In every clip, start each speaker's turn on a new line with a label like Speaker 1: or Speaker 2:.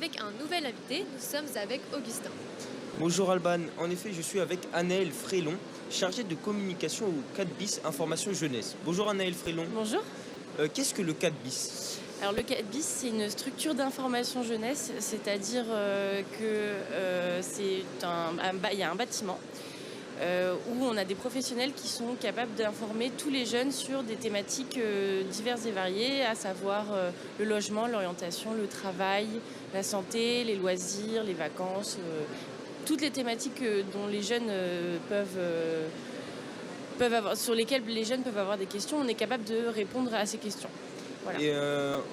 Speaker 1: avec un nouvel invité, nous sommes avec Augustin.
Speaker 2: Bonjour Alban, en effet je suis avec Anaëlle Frélon, chargée de communication au 4 bis Information Jeunesse. Bonjour Anaëlle Frélon.
Speaker 3: Bonjour.
Speaker 2: Qu'est-ce que le 4 bis?
Speaker 3: Alors le 4 bis, c'est une structure d'information jeunesse, c'est-à-dire il y a un bâtiment où on a des professionnels qui sont capables d'informer tous les jeunes sur des thématiques diverses et variées, à savoir le logement, l'orientation, le travail, la santé, les loisirs, les vacances, toutes les thématiques dont les jeunes sur lesquelles les jeunes peuvent avoir des questions. On est capable de répondre à ces questions. Voilà.
Speaker 2: Et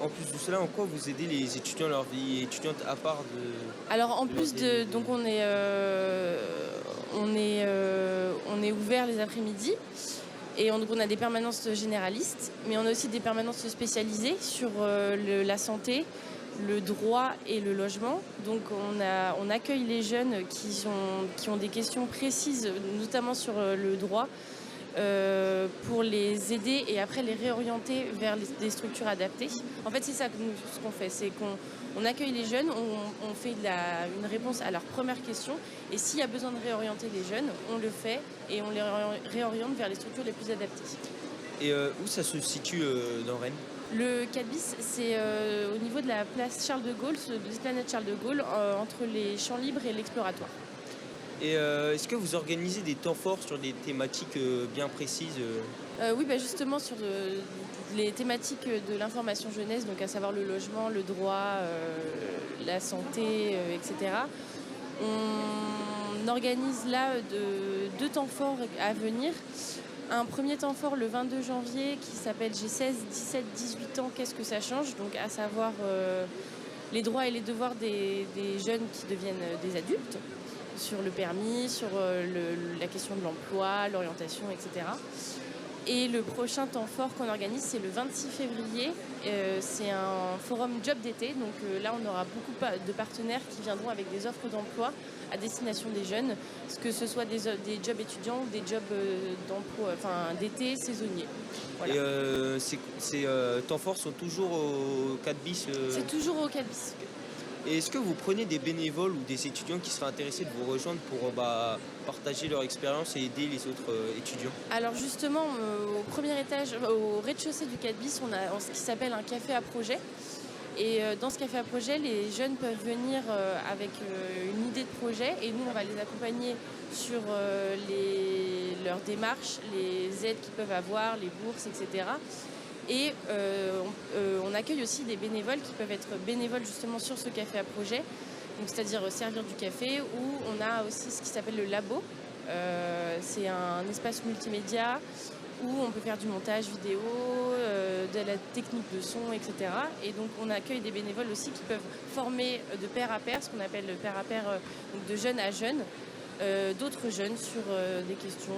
Speaker 2: en plus de cela, en quoi vous aidez les étudiants dans leur vie étudiante à part de...
Speaker 3: Alors en plus de... Donc on est ouvert les après-midi et on a des permanences généralistes, mais on a aussi des permanences spécialisées sur la santé, le droit et le logement. Donc on accueille les jeunes qui ont des questions précises, notamment sur le droit, pour les aider et après les réorienter vers des structures adaptées. En fait, c'est ça ce qu'on fait, c'est qu'on accueille les jeunes, on fait une réponse à leur première question, et s'il y a besoin de réorienter les jeunes, on le fait et on les réoriente vers les structures les plus adaptées.
Speaker 2: Et où ça se situe dans Rennes?
Speaker 3: Le 4 bis, c'est au niveau de la place Charles de Gaulle, l'esplanade Charles de Gaulle, entre les Champs Libres et l'Exploratoire.
Speaker 2: Et est-ce que vous organisez des temps forts sur des thématiques bien précises
Speaker 3: Oui, justement sur les thématiques de l'information jeunesse, donc à savoir le logement, le droit, la santé, etc. On organise là deux temps forts à venir. Un premier temps fort le 22 janvier qui s'appelle J'ai 16, 17, 18 ans, qu'est-ce que ça change? Donc à savoir les droits et les devoirs des jeunes qui deviennent des adultes, sur le permis, sur la question de l'emploi, l'orientation, etc. Et le prochain temps fort qu'on organise, c'est le 26 février. C'est un forum job d'été. Donc là, on aura beaucoup de partenaires qui viendront avec des offres d'emploi à destination des jeunes, que ce soit des jobs étudiants ou des jobs d'emploi, d'été saisonniers. Voilà.
Speaker 2: Et ces temps forts sont toujours au 4 bis
Speaker 3: C'est toujours au 4 bis.
Speaker 2: Et est-ce que vous prenez des bénévoles ou des étudiants qui seraient intéressés de vous rejoindre pour partager leur expérience et aider les autres étudiants?
Speaker 3: Alors justement, au premier étage, au rez-de-chaussée du 4 bis, on a ce qui s'appelle un café à projet. Et dans ce café à projet, les jeunes peuvent venir avec une idée de projet et nous, on va les accompagner sur leurs démarches, les aides qu'ils peuvent avoir, les bourses, etc. Et on accueille aussi des bénévoles qui peuvent être bénévoles justement sur ce café à projet, donc c'est-à-dire servir du café, où on a aussi ce qui s'appelle le labo. C'est un espace multimédia où on peut faire du montage vidéo, de la technique de son, etc. Et donc on accueille des bénévoles aussi qui peuvent former de pair à pair, ce qu'on appelle le pair à pair, donc de jeune à jeune, d'autres jeunes sur des questions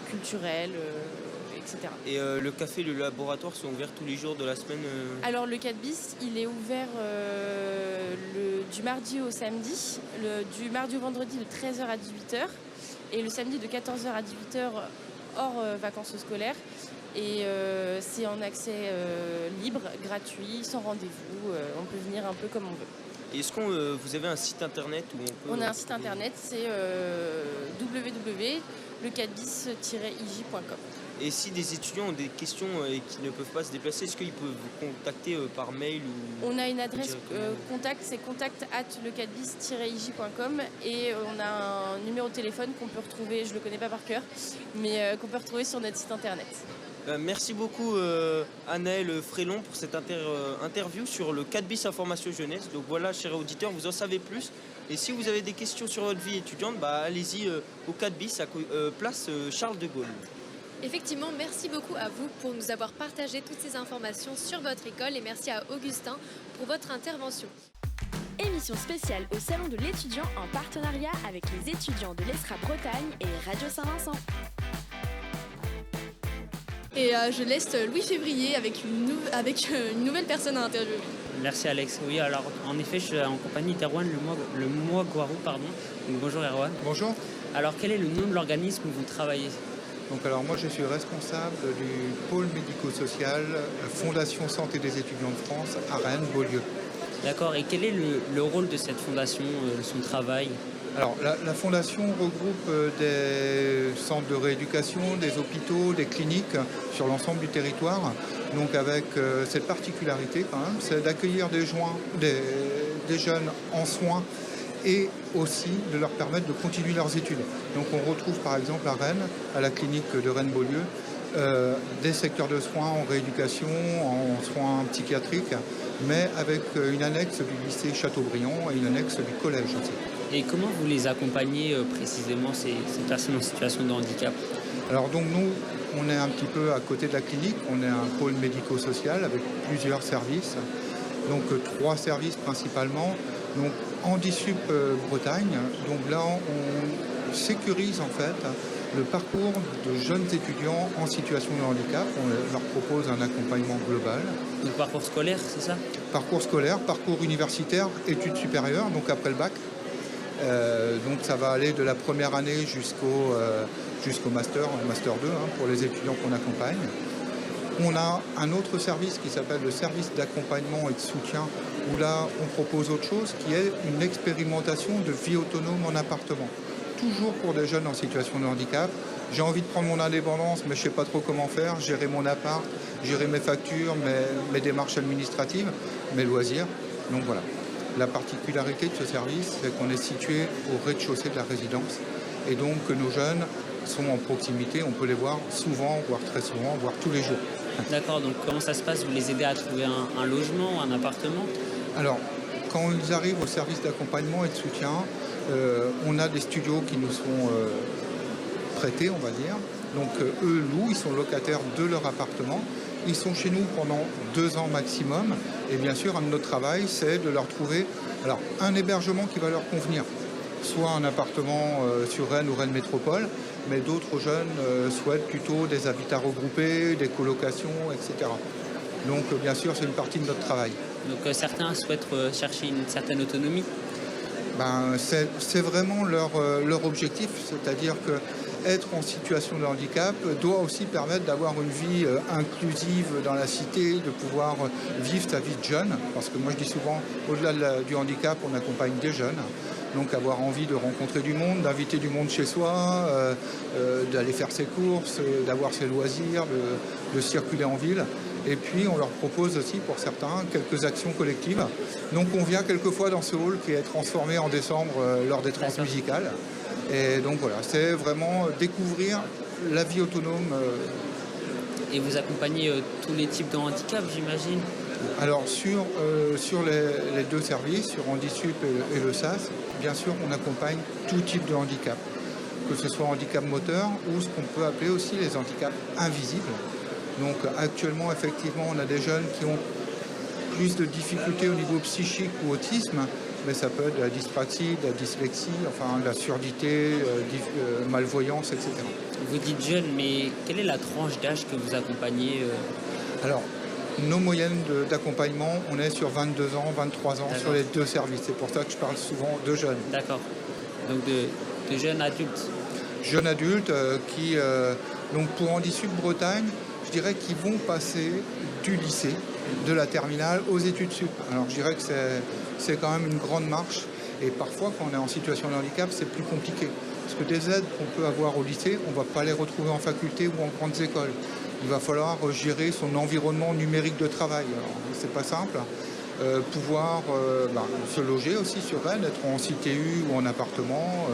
Speaker 3: culturelles, etc.
Speaker 2: Et le café et le laboratoire sont ouverts tous les jours de la semaine
Speaker 3: Alors le 4 bis, il est ouvert du mardi au samedi, du mardi au vendredi de 13h à 18h et le samedi de 14h à 18h hors vacances scolaires. Et c'est en accès libre, gratuit, sans rendez-vous. On peut venir un peu comme on veut.
Speaker 2: Et est-ce que vous avez un site internet où
Speaker 3: on a un site internet, c'est www.le4bis-ij.com.
Speaker 2: Et si des étudiants ont des questions et qui ne peuvent pas se déplacer, est-ce qu'ils peuvent vous contacter par mail ou...
Speaker 3: On a une adresse contact, c'est contact@le4bis-ij.com et on a un numéro de téléphone qu'on peut retrouver, je ne le connais pas par cœur, mais qu'on peut retrouver sur notre site internet.
Speaker 2: Merci beaucoup Anaëlle Frélon pour cette interview sur le 4 bis Information Jeunesse. Donc voilà, chers auditeurs, vous en savez plus. Et si vous avez des questions sur votre vie étudiante, allez-y au 4 bis, place Charles de Gaulle.
Speaker 1: Effectivement, merci beaucoup à vous pour nous avoir partagé toutes ces informations sur votre école et merci à Augustin pour votre intervention.
Speaker 4: Émission spéciale au Salon de l'étudiant en partenariat avec les étudiants de l'ESRA Bretagne et Radio Saint-Vincent.
Speaker 5: Et je laisse Louis Février avec une nouvelle personne à interviewer.
Speaker 6: Merci Alex. Oui, alors en effet, je suis en compagnie d'Erwan Lemoy-Guarou, pardon. Donc, bonjour Erwan.
Speaker 7: Bonjour.
Speaker 6: Alors quel est le nom de l'organisme où vous travaillez?
Speaker 7: Donc alors moi je suis responsable du pôle médico-social Fondation Santé des étudiants de France à Rennes, Beaulieu.
Speaker 6: D'accord. Et quel est le rôle de cette fondation, son travail?
Speaker 7: Alors, la fondation regroupe des centres de rééducation, des hôpitaux, des cliniques sur l'ensemble du territoire. Donc avec cette particularité quand même, c'est d'accueillir des jeunes en soins et aussi de leur permettre de continuer leurs études. Donc on retrouve par exemple à Rennes, à la clinique de Rennes-Beaulieu, des secteurs de soins en rééducation, en soins psychiatriques, mais avec une annexe du lycée Chateaubriand et une annexe du collège aussi.
Speaker 6: Et comment vous les accompagnez précisément, ces personnes en situation de handicap?
Speaker 7: Alors donc nous, on est un petit peu à côté de la clinique, on est un pôle médico-social avec plusieurs services, donc 3 services principalement. Donc Handisup Bretagne, donc là on sécurise en fait le parcours de jeunes étudiants en situation de handicap. On leur propose un accompagnement global.
Speaker 6: Donc parcours scolaire, c'est ça?
Speaker 7: Parcours scolaire, parcours universitaire, études supérieures, donc après le bac. Donc ça va aller de la première année jusqu'au master 2 pour les étudiants qu'on accompagne. On a un autre service qui s'appelle le service d'accompagnement et de soutien, où là on propose autre chose, qui est une expérimentation de vie autonome en appartement. Toujours pour des jeunes en situation de handicap. J'ai envie de prendre mon indépendance, mais je ne sais pas trop comment faire, gérer mon appart, gérer mes factures, mes démarches administratives, mes loisirs. Donc voilà. La particularité de ce service, c'est qu'on est situé au rez-de-chaussée de la résidence. Et donc que nos jeunes sont en proximité, on peut les voir souvent, voire très souvent, voire tous les jours.
Speaker 6: D'accord, donc comment ça se passe? Vous les aidez à trouver un logement, un appartement?
Speaker 7: Alors, quand ils arrivent au service d'accompagnement et de soutien, on a des studios qui nous sont prêtés, on va dire. Donc eux louent, ils sont locataires de leur appartement. Ils sont chez nous pendant 2 ans maximum. Et bien sûr, un de notre travail, c'est de leur trouver un hébergement qui va leur convenir. Soit un appartement sur Rennes ou Rennes Métropole, mais d'autres jeunes souhaitent plutôt des habitats regroupés, des colocations, etc. Donc bien sûr, c'est une partie de notre travail.
Speaker 6: Donc certains souhaitent chercher une certaine autonomie?
Speaker 7: C'est vraiment leur objectif, c'est-à-dire que être en situation de handicap doit aussi permettre d'avoir une vie inclusive dans la cité, de pouvoir vivre sa vie de jeune, parce que moi je dis souvent, au-delà du handicap, on accompagne des jeunes, donc avoir envie de rencontrer du monde, d'inviter du monde chez soi, d'aller faire ses courses, d'avoir ses loisirs, de circuler en ville. Et puis on leur propose aussi pour certains quelques actions collectives. Donc on vient quelquefois dans ce hall qui est transformé en décembre lors des trans musicales. Et donc voilà, c'est vraiment découvrir la vie autonome.
Speaker 6: Et vous accompagnez tous les types de handicap, j'imagine?
Speaker 7: Alors sur les 2 services, sur Handisup et le SAS, bien sûr on accompagne tout type de handicap. Que ce soit handicap moteur ou ce qu'on peut appeler aussi les handicaps invisibles. Donc actuellement, effectivement, on a des jeunes qui ont plus de difficultés au niveau psychique ou autisme, mais ça peut être de la dyspraxie, de la dyslexie, enfin de la surdité, malvoyance, etc.
Speaker 6: Vous dites jeune, mais quelle est la tranche d'âge que vous accompagnez?
Speaker 7: Alors, nos moyennes d'accompagnement, on est sur 22 ans, 23 ans sur les 2 services. C'est pour ça que je parle souvent de jeunes.
Speaker 6: D'accord. Donc de jeunes adultes.
Speaker 7: Jeunes adultes qui, donc pour Handisup Bretagne, je dirais qu'ils vont passer du lycée, de la terminale aux études sup. Alors je dirais que c'est quand même une grande marche. Et parfois, quand on est en situation de handicap, c'est plus compliqué. Parce que des aides qu'on peut avoir au lycée, on ne va pas les retrouver en faculté ou en grandes écoles. Il va falloir gérer son environnement numérique de travail. Alors, c'est pas simple. Pouvoir se loger aussi sur Rennes, être en CTU ou en appartement,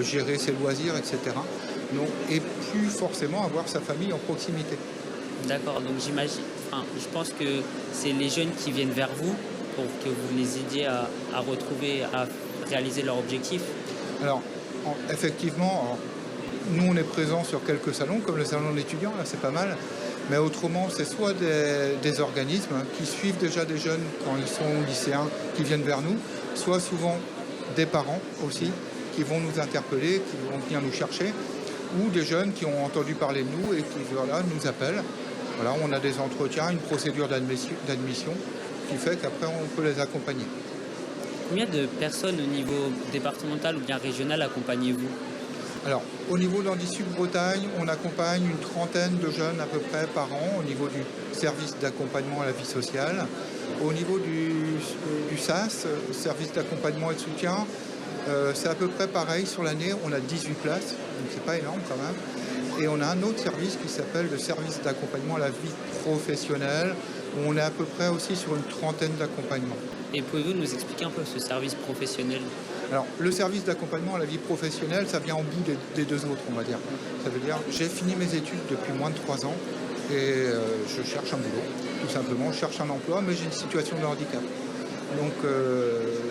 Speaker 7: gérer ses loisirs, etc. Donc, et plus forcément avoir sa famille en proximité.
Speaker 6: D'accord, donc je pense que c'est les jeunes qui viennent vers vous pour que vous les aidiez à retrouver, à réaliser leur objectif.
Speaker 7: Alors, effectivement, nous on est présents sur quelques salons, comme le salon de l'étudiant, là c'est pas mal. Mais autrement, c'est soit des organismes qui suivent déjà des jeunes quand ils sont lycéens, qui viennent vers nous, soit souvent des parents aussi, qui vont nous interpeller, qui vont venir nous chercher, ou des jeunes qui ont entendu parler de nous et qui nous appellent. Voilà, on a des entretiens, une procédure d'admission qui fait qu'après on peut les accompagner.
Speaker 6: Combien de personnes au niveau départemental ou bien régional accompagnez-vous?
Speaker 7: Alors, au niveau d'Handisup Bretagne, on accompagne une 30aine de jeunes à peu près par an au niveau du service d'accompagnement à la vie sociale. Au niveau du SAS, service d'accompagnement et de soutien, c'est à peu près pareil sur l'année. On a 18 places, donc c'est pas énorme quand même. Et on a un autre service qui s'appelle le service d'accompagnement à la vie professionnelle, où on est à peu près aussi sur une trentaine d'accompagnements.
Speaker 6: Et pouvez-vous nous expliquer un peu ce service professionnel?
Speaker 7: Alors, le service d'accompagnement à la vie professionnelle, ça vient en bout des deux autres, on va dire. Ça veut dire, j'ai fini mes études depuis moins de 3 ans et je cherche un boulot, tout simplement. Je cherche un emploi, mais j'ai une situation de handicap. Donc,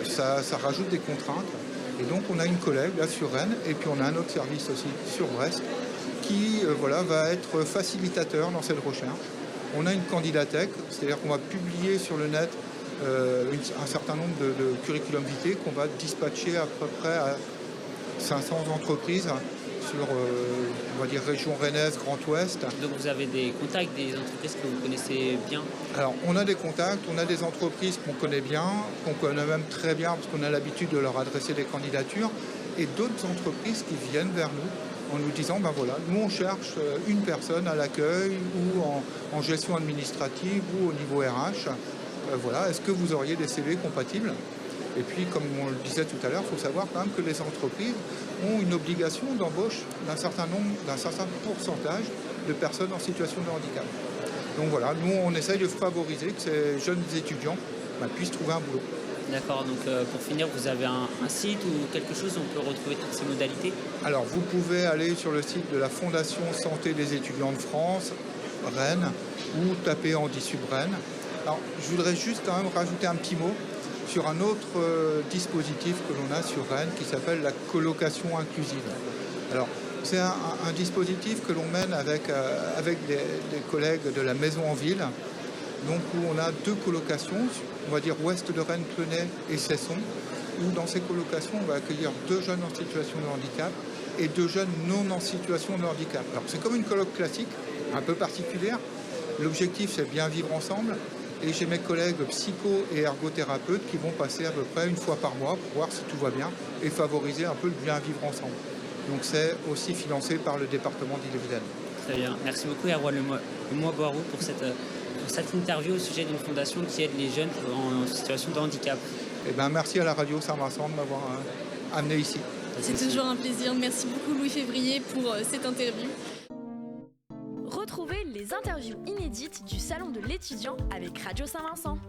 Speaker 7: ça rajoute des contraintes. Et donc, on a une collègue là sur Rennes, et puis on a un autre service aussi sur Brest, qui va être facilitateur dans cette recherche. On a une candidatèque, c'est-à-dire qu'on va publier sur le net un certain nombre de curriculum vitae qu'on va dispatcher à peu près à 500 entreprises sur, on va dire, région rennaise, Grand Ouest.
Speaker 6: Donc vous avez des contacts, des entreprises que vous connaissez bien?
Speaker 7: Alors on a des contacts, on a des entreprises qu'on connaît bien, qu'on connaît même très bien parce qu'on a l'habitude de leur adresser des candidatures, et d'autres entreprises qui viennent vers nous en nous disant, ben voilà, nous on cherche une personne à l'accueil ou en gestion administrative ou au niveau RH. Voilà, est-ce que vous auriez des CV compatibles? Et puis, comme on le disait tout à l'heure, il faut savoir quand même que les entreprises ont une obligation d'embauche d'un certain pourcentage de personnes en situation de handicap. Donc voilà, nous on essaye de favoriser que ces jeunes étudiants puissent trouver un boulot.
Speaker 6: D'accord, donc pour finir, vous avez un site ou quelque chose où on peut retrouver toutes ces modalités?
Speaker 7: Alors, vous pouvez aller sur le site de la Fondation Santé des étudiants de France, Rennes, ou taper Handisub Rennes. Alors, je voudrais juste quand même rajouter un petit mot sur un autre dispositif que l'on a sur Rennes qui s'appelle la colocation inclusive. Alors, c'est un dispositif que l'on mène avec des collègues de la Maison en Ville, donc où on a 2 colocations, on va dire ouest de Rennes, Plenay et Cesson, où dans ces colocations, on va accueillir 2 jeunes en situation de handicap et 2 jeunes non en situation de handicap. Alors, c'est comme une coloc classique, un peu particulière. L'objectif, c'est bien vivre ensemble. Et j'ai mes collègues psycho et ergothérapeutes qui vont passer à peu près une fois par mois pour voir si tout va bien et favoriser un peu le bien vivre ensemble. Donc c'est aussi financé par le département d'Ille-et-Vilaine.
Speaker 6: Très bien. Merci beaucoup Erwan Lemoy-Boiroux pour cette interview au sujet d'une fondation qui aide les jeunes en situation de handicap.
Speaker 7: Et merci à la radio Saint-Vincent de m'avoir amené ici.
Speaker 5: C'est toujours un plaisir. Merci beaucoup Louis Février pour cette interview.
Speaker 4: Retrouvez les interviews inédites du Salon de l'étudiant avec Radio Saint-Vincent.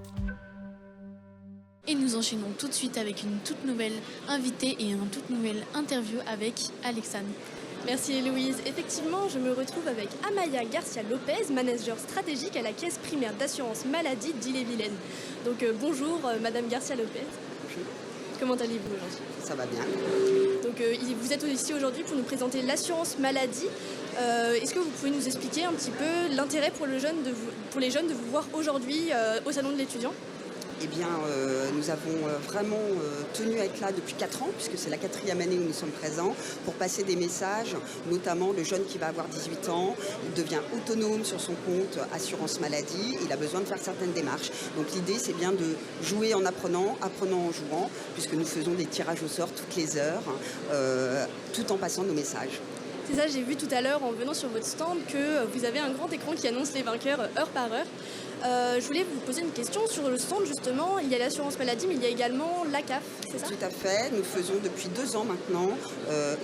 Speaker 5: Et nous enchaînons tout de suite avec une toute nouvelle invitée et une toute nouvelle interview avec Alexandre.
Speaker 8: Merci Héloïse. Effectivement, je me retrouve avec Amaya Garcia Lopez, manager stratégique à la Caisse primaire d'assurance maladie d'Ille-et-Vilaine. Donc bonjour Madame Garcia Lopez.
Speaker 9: Bonjour.
Speaker 8: Comment allez-vous aujourd'hui?
Speaker 9: Ça va bien.
Speaker 8: Donc vous êtes ici aujourd'hui pour nous présenter l'assurance maladie. Est-ce que vous pouvez nous expliquer un petit peu l'intérêt pour les jeunes de vous voir aujourd'hui au Salon de l'étudiant?
Speaker 9: Eh bien, nous avons vraiment tenu à être là depuis 4 ans, puisque c'est la 4e année où nous sommes présents, pour passer des messages, notamment le jeune qui va avoir 18 ans, il devient autonome sur son compte assurance maladie, il a besoin de faire certaines démarches. Donc l'idée, c'est bien de jouer en apprenant en jouant, puisque nous faisons des tirages au sort toutes les heures, tout en passant nos messages.
Speaker 8: C'est ça, j'ai vu tout à l'heure en venant sur votre stand que vous avez un grand écran qui annonce les vainqueurs heure par heure. Je voulais vous poser une question sur le stand justement. Il y a l'assurance maladie, mais il y a également la CAF, c'est ça?
Speaker 9: Tout à fait. Nous faisons depuis 2 ans maintenant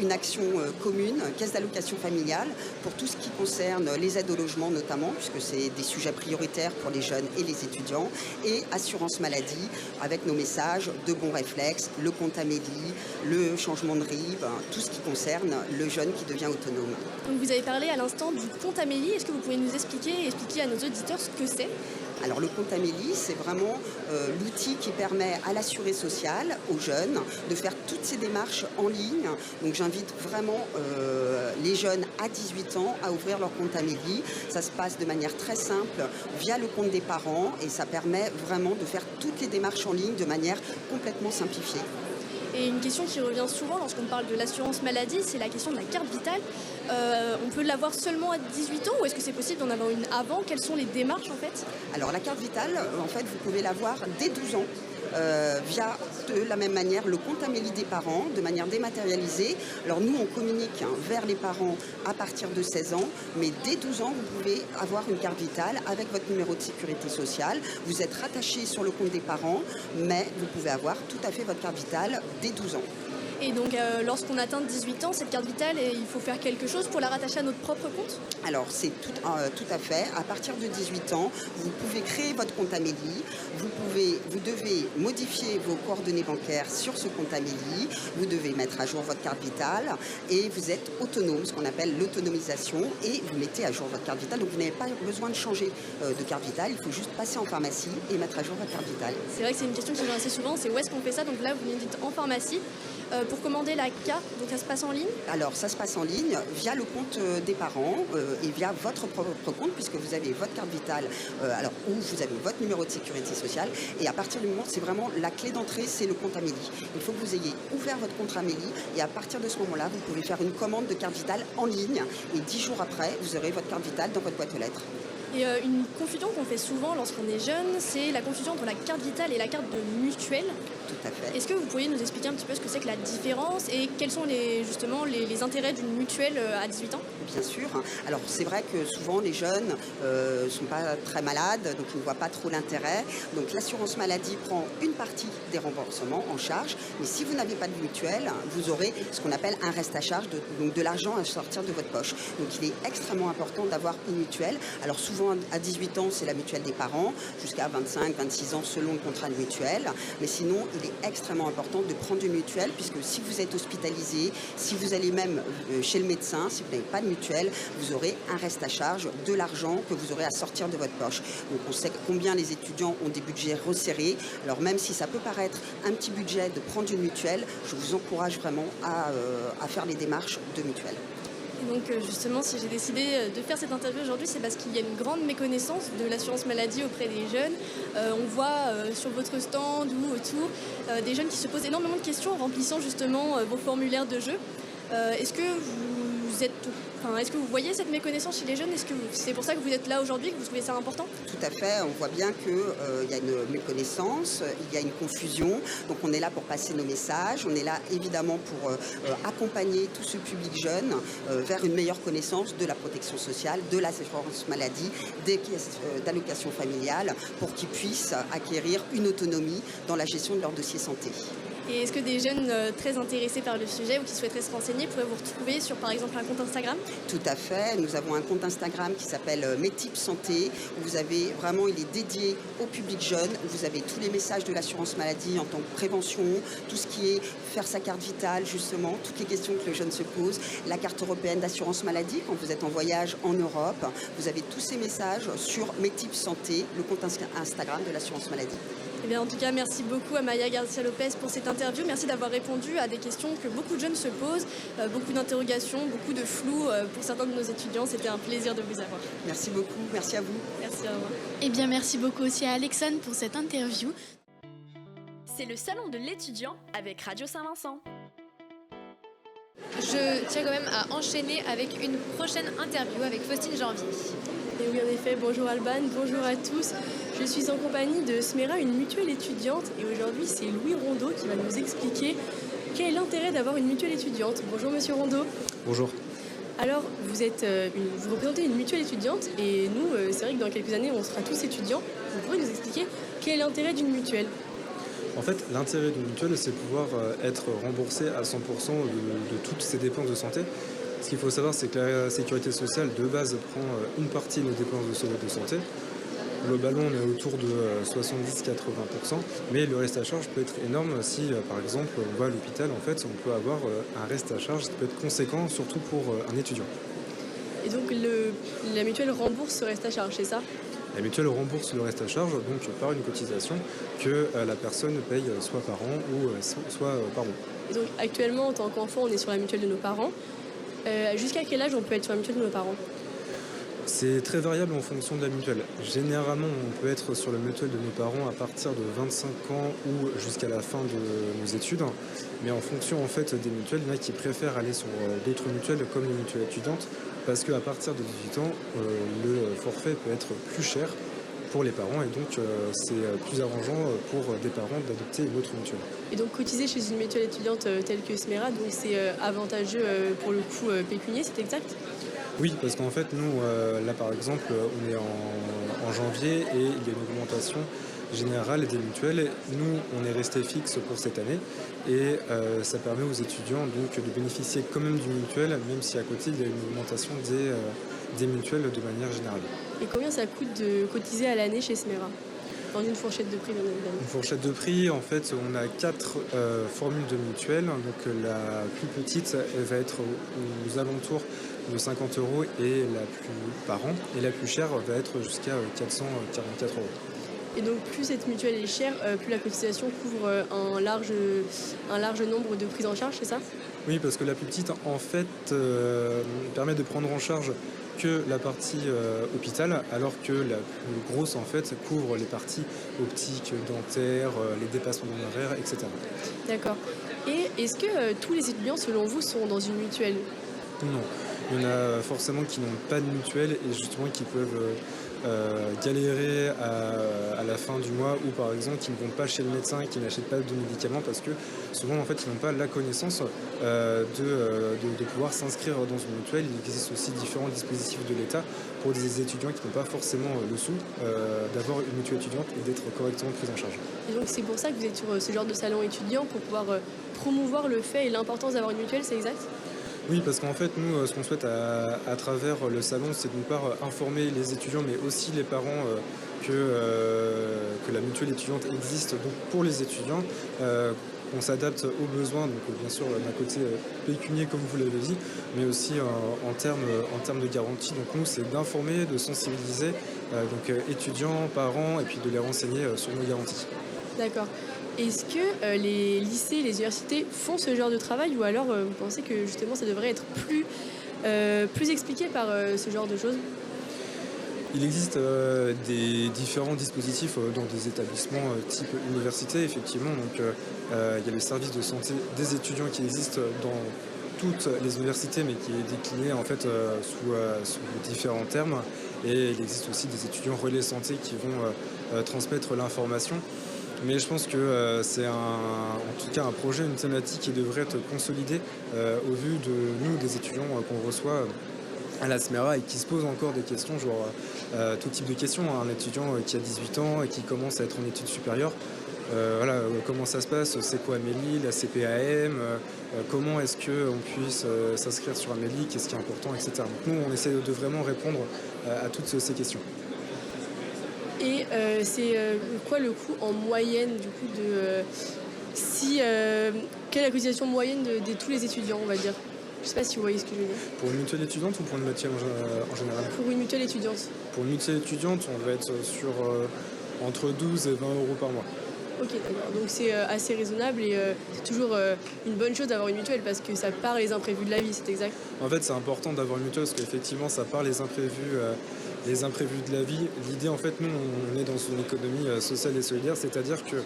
Speaker 9: une action commune, caisse d'allocation familiale, pour tout ce qui concerne les aides au logement notamment, puisque c'est des sujets prioritaires pour les jeunes et les étudiants, et assurance maladie avec nos messages de bons réflexes, le compte Amélie, le changement de RIB, tout ce qui concerne le jeune qui devient autonome.
Speaker 8: Donc vous avez parlé à l'instant du compte Amélie. Est-ce que vous pouvez nous expliquer à nos auditeurs ce que c'est?
Speaker 9: Alors le compte Amélie, c'est vraiment l'outil qui permet à l'assuré social, aux jeunes, de faire toutes ces démarches en ligne. Donc j'invite vraiment les jeunes à 18 ans à ouvrir leur compte Amélie. Ça se passe de manière très simple via le compte des parents et ça permet vraiment de faire toutes les démarches en ligne de manière complètement simplifiée.
Speaker 8: Et une question qui revient souvent lorsqu'on parle de l'assurance maladie, c'est la question de la carte vitale. On peut l'avoir seulement à 18 ans ou est-ce que c'est possible d'en avoir une avant? Quelles sont les démarches en fait?
Speaker 9: Alors la carte vitale, en fait, vous pouvez l'avoir dès 12 ans. via de la même manière le compte Amélie des parents, de manière dématérialisée. Alors nous, on communique vers les parents à partir de 16 ans, mais dès 12 ans, vous pouvez avoir une carte vitale avec votre numéro de sécurité sociale. Vous êtes rattaché sur le compte des parents, mais vous pouvez avoir tout à fait votre carte vitale dès 12 ans.
Speaker 8: Et donc, lorsqu'on atteint 18 ans, cette carte vitale, il faut faire quelque chose pour la rattacher à notre propre compte?
Speaker 9: Alors, c'est tout à fait. À partir de 18 ans, vous pouvez créer votre compte Amélie. Vous devez modifier vos coordonnées bancaires sur ce compte Amélie. Vous devez mettre à jour votre carte vitale et vous êtes autonome, ce qu'on appelle l'autonomisation, et vous mettez à jour votre carte vitale. Donc, vous n'avez pas besoin de changer de carte vitale. Il faut juste passer en pharmacie et mettre à jour votre carte vitale.
Speaker 8: C'est vrai que c'est une question qui revient assez souvent, c'est où est-ce qu'on fait ça? Donc là, vous me dites en pharmacie. Pour commander la carte, donc ça se passe en ligne?
Speaker 9: Alors ça se passe en ligne via le compte des parents et via votre propre compte, puisque vous avez votre carte vitale, où vous avez votre numéro de sécurité sociale, et à partir du moment, c'est vraiment la clé d'entrée, c'est le compte Amélie. Il faut que vous ayez ouvert votre compte Amélie, et à partir de ce moment-là, vous pouvez faire une commande de carte vitale en ligne, et 10 jours après, vous aurez votre carte vitale dans votre boîte aux lettres.
Speaker 8: Et une confusion qu'on fait souvent lorsqu'on est jeune, c'est la confusion entre la carte vitale et la carte de mutuelle.
Speaker 9: Tout à fait.
Speaker 8: Est-ce que vous pourriez nous expliquer un petit peu ce que c'est que la différence et quels sont les intérêts d'une mutuelle à 18 ans?
Speaker 9: Bien sûr. Alors c'est vrai que souvent les jeunes ne sont pas très malades, donc ils ne voient pas trop l'intérêt. Donc l'assurance maladie prend une partie des remboursements en charge, mais si vous n'avez pas de mutuelle, vous aurez ce qu'on appelle un reste à charge, donc de l'argent à sortir de votre poche. Donc il est extrêmement important d'avoir une mutuelle. Alors souvent à 18 ans, c'est la mutuelle des parents, jusqu'à 25, 26 ans selon le contrat de mutuelle. Mais sinon, il est extrêmement important de prendre une mutuelle, puisque si vous êtes hospitalisé, si vous allez même chez le médecin, si vous n'avez pas de mutuelle, vous aurez un reste à charge, de l'argent que vous aurez à sortir de votre poche. Donc on sait combien les étudiants ont des budgets resserrés. Alors même si ça peut paraître un petit budget de prendre une mutuelle, je vous encourage vraiment à faire les démarches de mutuelle.
Speaker 8: Et donc justement, si j'ai décidé de faire cette interview aujourd'hui, c'est parce qu'il y a une grande méconnaissance de l'assurance maladie auprès des jeunes. On voit sur votre stand ou autour des jeunes qui se posent énormément de questions en remplissant justement vos formulaires de jeu. Est-ce que vous voyez cette méconnaissance chez les jeunes? Est-ce que c'est pour ça que vous êtes là aujourd'hui, que vous trouvez ça important?
Speaker 9: Tout à fait, on voit bien qu'il y a une méconnaissance, il y a une confusion, donc on est là pour passer nos messages, on est là évidemment pour accompagner tout ce public jeune vers une meilleure connaissance de la protection sociale, de l'assurance maladie, des caisses d'allocation familiale, pour qu'ils puissent acquérir une autonomie dans la gestion de leur dossier santé.
Speaker 8: Et est-ce que des jeunes très intéressés par le sujet ou qui souhaiteraient se renseigner pourraient vous retrouver sur par exemple un compte Instagram?
Speaker 9: Tout à fait, nous avons un compte Instagram qui s'appelle Mes Tips Santé, où vous avez vraiment, il est dédié au public jeune, vous avez tous les messages de l'assurance maladie en tant que prévention, tout ce qui est faire sa carte vitale justement, toutes les questions que le jeune se pose, la carte européenne d'assurance maladie quand vous êtes en voyage en Europe, vous avez tous ces messages sur Mes Tips Santé, le compte Instagram de l'assurance maladie.
Speaker 8: Eh bien, en tout cas, merci beaucoup à Maya Garcia Lopez pour cette interview. Merci d'avoir répondu à des questions que beaucoup de jeunes se posent, beaucoup d'interrogations, beaucoup de flou pour certains de nos étudiants. C'était un plaisir de vous avoir.
Speaker 9: Merci beaucoup, merci à vous.
Speaker 8: Merci, au revoir.
Speaker 5: Eh bien, merci beaucoup aussi à Alexandre pour cette interview.
Speaker 4: C'est le salon de l'étudiant avec Radio Saint-Vincent.
Speaker 1: Je tiens quand même à enchaîner avec une prochaine interview avec Faustine Janvier.
Speaker 10: Et oui, en effet, bonjour Alban, bonjour à tous. Je suis en compagnie de Smera, une mutuelle étudiante, et aujourd'hui c'est Louis Rondeau qui va nous expliquer quel est l'intérêt d'avoir une mutuelle étudiante. Bonjour Monsieur Rondeau.
Speaker 11: Bonjour.
Speaker 10: Alors, vous représentez une mutuelle étudiante, et nous, c'est vrai que dans quelques années, on sera tous étudiants. Vous pourriez nous expliquer quel est l'intérêt d'une mutuelle?
Speaker 11: En fait, l'intérêt d'une mutuelle, c'est pouvoir être remboursé à 100% de toutes ses dépenses de santé. Ce qu'il faut savoir, c'est que la sécurité sociale, de base, prend une partie de nos dépenses de santé. Globalement, on est autour de 70-80%, mais le reste à charge peut être énorme si, par exemple, on va à l'hôpital. En fait, on peut avoir un reste à charge qui peut être conséquent, surtout pour un étudiant.
Speaker 10: Et donc, la mutuelle rembourse ce reste à charge, c'est ça?
Speaker 11: La mutuelle rembourse le reste à charge donc par une cotisation que la personne paye soit par an ou soit par mois.
Speaker 10: Et donc, actuellement, en tant qu'enfant, on est sur la mutuelle de nos parents. Jusqu'à quel âge on peut être sur la mutuelle de nos parents?
Speaker 11: C'est très variable en fonction de la mutuelle. Généralement, on peut être sur la mutuelle de nos parents à partir de 25 ans ou jusqu'à la fin de nos études. Mais en fonction en fait, des mutuelles, il y en a qui préfèrent aller sur d'autres mutuelles comme les mutuelles étudiantes parce qu'à partir de 18 ans, le forfait peut être plus cher pour les parents et donc c'est plus arrangeant pour des parents d'adopter une autre mutuelle.
Speaker 10: Et donc cotiser chez une mutuelle étudiante telle que Smera, donc c'est avantageux pour le coût pécunier, c'est exact?
Speaker 11: Oui, parce qu'en fait, nous, là par exemple, on est en janvier et il y a une augmentation générale des mutuelles. Nous, on est resté fixe pour cette année et ça permet aux étudiants donc, de bénéficier quand même d'une mutuelle, même si à côté, il y a une augmentation des mutuelles de manière générale.
Speaker 10: Et combien ça coûte de cotiser à l'année chez Smera? Dans une fourchette de prix, bien évidemment.
Speaker 11: Une fourchette de prix, en fait, on a 4 formules de mutuelles. Donc la plus petite, elle va être aux alentours de 50 € et la plus par an. Et la plus chère va être jusqu'à 444 €.
Speaker 10: Et donc plus cette mutuelle est chère, plus la cotisation couvre un large nombre de prises en charge, c'est ça?
Speaker 11: Oui, parce que la plus petite, en fait, permet de prendre en charge que la partie hôpital, alors que la plus grosse, en fait, couvre les parties optiques, dentaires, les dépassements d'honoraires, etc.
Speaker 10: D'accord. Et est-ce que tous les étudiants, selon vous, sont dans une mutuelle?
Speaker 11: Non. Il y en a forcément qui n'ont pas de mutuelle et justement qui peuvent galérer à la fin du mois ou par exemple qui ne vont pas chez le médecin et qui n'achètent pas de médicaments parce que souvent en fait ils n'ont pas la connaissance de pouvoir s'inscrire dans une mutuelle. Il existe aussi différents dispositifs de l'État pour des étudiants qui n'ont pas forcément le sou d'avoir une mutuelle étudiante et d'être correctement pris en charge.
Speaker 10: Et donc c'est pour ça que vous êtes sur ce genre de salon étudiant pour pouvoir promouvoir le fait et l'importance d'avoir une mutuelle, c'est exact?
Speaker 11: Oui, parce qu'en fait, nous, ce qu'on souhaite à travers le salon, c'est d'une part informer les étudiants, mais aussi les parents que la mutuelle étudiante existe donc pour les étudiants, qu'on s'adapte aux besoins, donc bien sûr d'un côté pécunier, comme vous l'avez dit, mais aussi en termes de garantie. Donc nous, c'est d'informer, de sensibiliser donc étudiants, parents, et puis de les renseigner sur nos garanties.
Speaker 10: D'accord. Est-ce que les lycées, les universités font ce genre de travail ou alors vous pensez que justement ça devrait être plus expliqué par ce genre de choses?
Speaker 11: Il existe des différents dispositifs dans des établissements type université, effectivement. Donc, il y a le service de santé des étudiants qui existe dans toutes les universités, mais qui est décliné en fait sous différents termes. Et il existe aussi des étudiants relais santé qui vont transmettre l'information. Mais je pense que c'est en tout cas un projet, une thématique qui devrait être consolidée au vu de nous, des étudiants qu'on reçoit à la Smera et qui se posent encore des questions, genre tout type de questions. Un étudiant qui a 18 ans et qui commence à être en études supérieures, voilà, comment ça se passe, c'est quoi Amélie, la CPAM, comment est-ce qu'on puisse s'inscrire sur Amélie, qu'est-ce qui est important, etc. Donc nous, on essaie de vraiment répondre à toutes ces questions.
Speaker 10: Et c'est quoi le coût en moyenne du coup de quelle est la cotisation moyenne de tous les étudiants, on va dire? Je sais pas si vous voyez ce que je veux dire.
Speaker 11: Pour une mutuelle étudiante ou pour une mutuelle en général?
Speaker 10: Pour une mutuelle étudiante.
Speaker 11: Pour une mutuelle étudiante, on va être sur entre 12 et 20 € par mois.
Speaker 10: Ok, d'accord. Donc c'est assez raisonnable et c'est toujours une bonne chose d'avoir une mutuelle parce que ça part les imprévus de la vie, c'est exact?
Speaker 11: En fait, c'est important d'avoir une mutuelle parce qu'effectivement, ça part les imprévus de la vie. L'idée, en fait, nous, on est dans une économie sociale et solidaire, c'est-à-dire que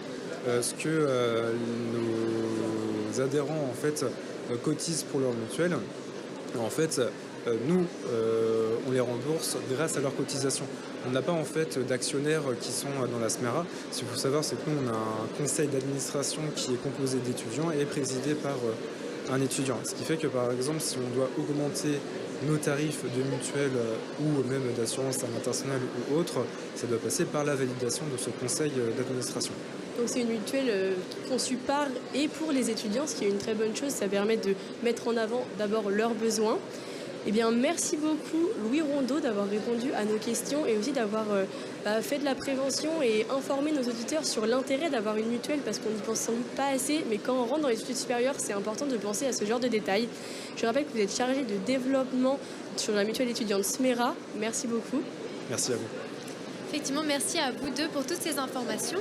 Speaker 11: ce que nos adhérents, en fait, cotisent pour leur mutuelle, en fait, nous, on les rembourse grâce à leur cotisation. On n'a pas en fait d'actionnaires qui sont dans la Smera. Ce qu'il faut savoir, c'est que nous, on a un conseil d'administration qui est composé d'étudiants et présidé par un étudiant. Ce qui fait que, par exemple, si on doit augmenter nos tarifs de mutuelle ou même d'assurance internationale ou autre, ça doit passer par la validation de ce conseil d'administration.
Speaker 10: Donc c'est une mutuelle conçue par et pour les étudiants, ce qui est une très bonne chose. Ça permet de mettre en avant d'abord leurs besoins. Eh bien, merci beaucoup Louis Rondeau d'avoir répondu à nos questions et aussi d'avoir fait de la prévention et informé nos auditeurs sur l'intérêt d'avoir une mutuelle parce qu'on n'y pense sans doute pas assez, mais quand on rentre dans les études supérieures, c'est important de penser à ce genre de détails. Je rappelle que vous êtes chargé de développement sur la mutuelle étudiante Smera. Merci beaucoup.
Speaker 11: Merci à vous.
Speaker 1: Effectivement, merci à vous deux pour toutes ces informations.